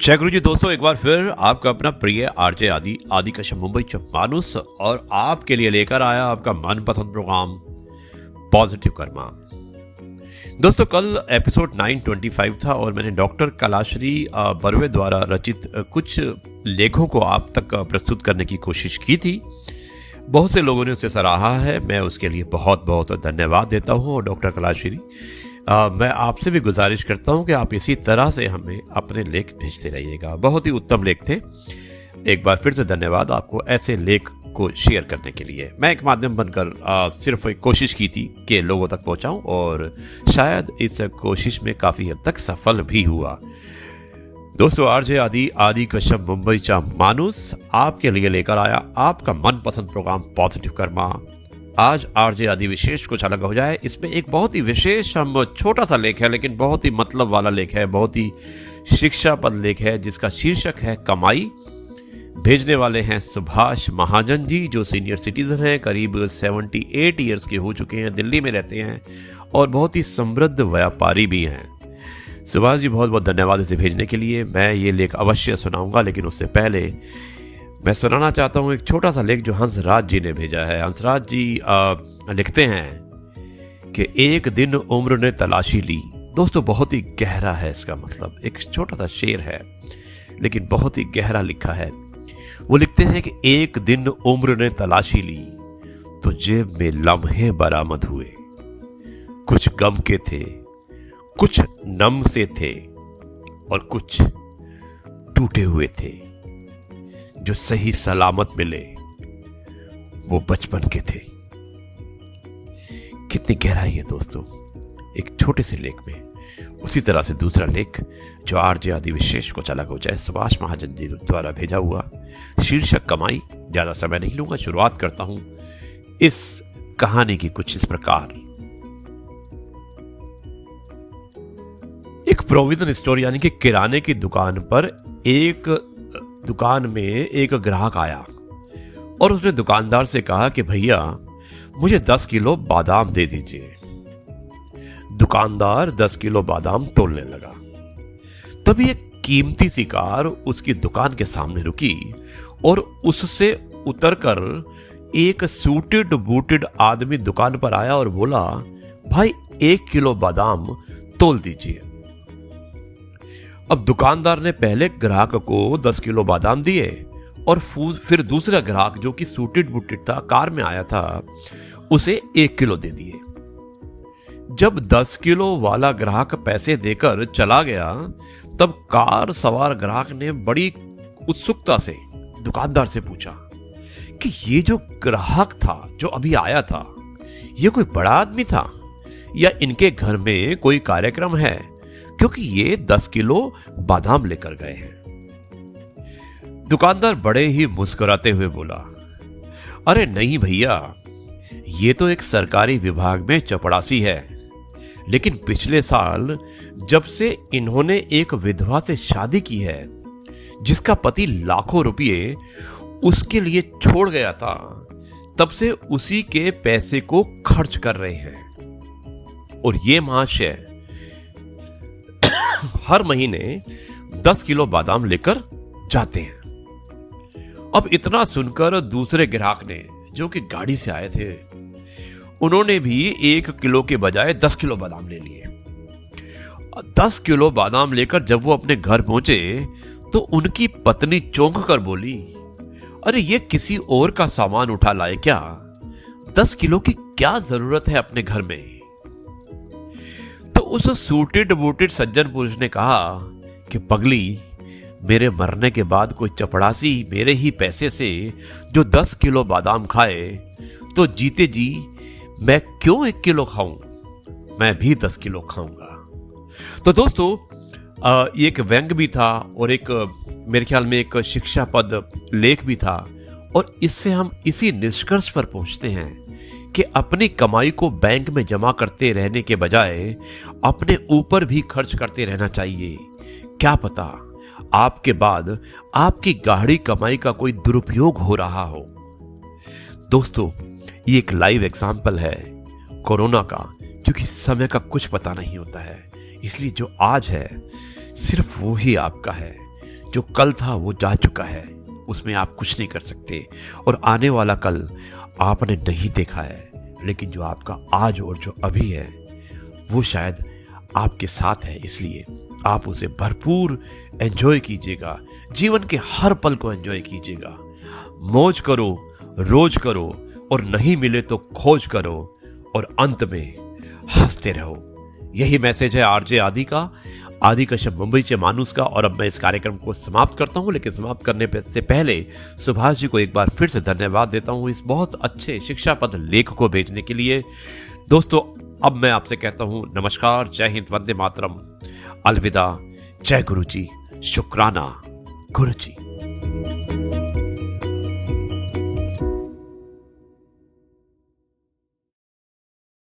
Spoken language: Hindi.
जय गुरु जी। दोस्तों, एक बार फिर आपका अपना प्रिय आरजे आदि कश्यप मुंबई से मानुस और आपके लिए लेकर आया आपका मनपसंद प्रोग्राम पॉजिटिव कर्मा। दोस्तों, कल एपिसोड 925 था और मैंने डॉक्टर कलाश्री बर्वे द्वारा रचित कुछ लेखों को आप तक प्रस्तुत करने की कोशिश की थी। बहुत से लोगों ने उसे सराहा है, मैं उसके लिए बहुत बहुत धन्यवाद देता हूँ। और डॉक्टर कलाश्री, मैं आपसे भी गुजारिश करता हूं कि आप इसी तरह से हमें अपने लेख भेजते रहिएगा। बहुत ही उत्तम लेख थे। एक बार फिर से धन्यवाद आपको ऐसे लेख को शेयर करने के लिए। मैं एक माध्यम बनकर सिर्फ एक कोशिश की थी कि लोगों तक पहुंचाऊं और शायद इस कोशिश में काफ़ी हद तक सफल भी हुआ। दोस्तों, आरजे आदि कश्यप मुंबई चा मानुस आपके लिए लेकर आया आपका मनपसंद प्रोग्राम पॉजिटिव कर्मा। आज आरजे आदि विशेष कुछ अलग हो जाए। इसमें एक बहुत ही विशेष छोटा सा लेख है, लेकिन बहुत ही मतलब वाला लेख है, बहुत ही शिक्षापद लेख है, जिसका शीर्षक है कमाई। भेजने वाले हैं सुभाष महाजन जी, जो सीनियर सिटीजन हैं, करीब 78 ईयर्स के हो चुके हैं, दिल्ली में रहते हैं और बहुत ही समृद्ध व्यापारी भी हैं। सुभाष जी, बहुत बहुत धन्यवाद इसे भेजने के लिए। मैं ये लेख अवश्य सुनाऊंगा, लेकिन उससे पहले मैं सुनाना चाहता हूँ एक छोटा सा लेख जो हंसराज जी ने भेजा है। हंसराज जी लिखते हैं कि एक दिन उम्र ने तलाशी ली। दोस्तों, बहुत ही गहरा है इसका मतलब। एक छोटा सा शेर है लेकिन बहुत ही गहरा लिखा है। वो लिखते हैं कि एक दिन उम्र ने तलाशी ली तो जेब में लम्हे बरामद हुए। कुछ गम के थे, कुछ नम से थे और कुछ टूटे हुए थे। जो सही सलामत मिले वो बचपन के थे। कितनी गहराई है दोस्तों एक छोटे से लेख में। उसी तरह से दूसरा लेख जो आरजे आदि विशेष को अलग हो जाए, सुभाष महाजन जी द्वारा भेजा हुआ, शीर्षक कमाई। ज्यादा समय नहीं लूंगा, शुरुआत करता हूं इस कहानी की कुछ इस प्रकार। एक प्रोविजन स्टोर यानी कि किराने की दुकान पर दुकान में एक ग्राहक आया और उसने दुकानदार से कहा कि भैया मुझे 10 किलो बादाम दे दीजिए। दुकानदार 10 किलो बादाम तोलने लगा। तभी एक कीमती सी कार उसकी दुकान के सामने रुकी और उससे उतरकर एक सूटेड बूटेड आदमी दुकान पर आया और बोला, भाई 1 किलो बादाम तोल दीजिए। अब दुकानदार ने पहले ग्राहक को 10 किलो बादाम दिए और फिर दूसरा ग्राहक जो कि सूटेड बूटेड था, कार में आया था, उसे 1 किलो दे दिए। जब 10 किलो वाला ग्राहक पैसे देकर चला गया, तब कार सवार ग्राहक ने बड़ी उत्सुकता से दुकानदार से पूछा कि ये जो ग्राहक था जो अभी आया था, ये कोई बड़ा आदमी था या इनके घर में कोई कार्यक्रम है, क्योंकि ये 10 किलो बादाम लेकर गए हैं। दुकानदार बड़े ही मुस्कुराते हुए बोला, अरे नहीं भैया, ये तो एक सरकारी विभाग में चपड़ासी है, लेकिन पिछले साल जब से इन्होंने एक विधवा से शादी की है जिसका पति लाखों रुपये उसके लिए छोड़ गया था, तब से उसी के पैसे को खर्च कर रहे हैं और ये महाशय हर महीने 10 किलो बादाम लेकर जाते हैं। अब इतना सुनकर दूसरे ग्राहक ने, जो कि गाड़ी से आए थे, उन्होंने भी 1 किलो के बजाय 10 किलो बादाम ले लिए। 10 किलो बादाम लेकर जब वो अपने घर पहुंचे तो उनकी पत्नी चौंक कर बोली, अरे ये किसी और का सामान उठा लाए क्या? 10 किलो की क्या जरूरत है अपने घर में? तो उस सूटेड बूटेड सज्जन पुरुष ने कहा कि पगली, मेरे मरने के बाद कोई चपड़ासी मेरे ही पैसे से जो 10 किलो बादाम खाए तो जीते जी मैं क्यों 1 किलो खाऊं? मैं भी 10 किलो खाऊंगा। तो दोस्तों, ये एक व्यंग भी था और एक मेरे ख्याल में एक शिक्षापद लेख भी था। और इससे हम इसी निष्कर्ष पर पहुंचते हैं कि अपनी कमाई को बैंक में जमा करते रहने के बजाय अपने ऊपर भी खर्च करते रहना चाहिए। क्या पता आपके बाद आपकी गाढ़ी कमाई का कोई दुरुपयोग हो रहा हो। दोस्तों, ये एक लाइव एग्जाम्पल है कोरोना का, क्योंकि समय का कुछ पता नहीं होता है, इसलिए जो आज है सिर्फ वो ही आपका है। जो कल था वो जा चुका है, उसमें आप कुछ नहीं कर सकते। और आने वाला कल आपने नहीं देखा है, लेकिन जो आपका आज और जो अभी है वो शायद आपके साथ है, इसलिए आप उसे भरपूर एंजॉय कीजिएगा। जीवन के हर पल को एंजॉय कीजिएगा। मौज करो, रोज करो, और नहीं मिले तो खोज करो, और अंत में हंसते रहो। यही मैसेज है आरजे आदि का, आदि कश्यप मुंबई से मानुस का। और अब मैं इस कार्यक्रम को समाप्त करता हूं, लेकिन समाप्त करने से पहले सुभाष जी को एक बार फिर से धन्यवाद देता हूं इस बहुत अच्छे शिक्षापद लेख को भेजने के लिए। दोस्तों, अब मैं आपसे कहता हूं नमस्कार, जय हिंद, वंदे मातरम, अलविदा, जय गुरु जी, शुक्राना गुरु जी।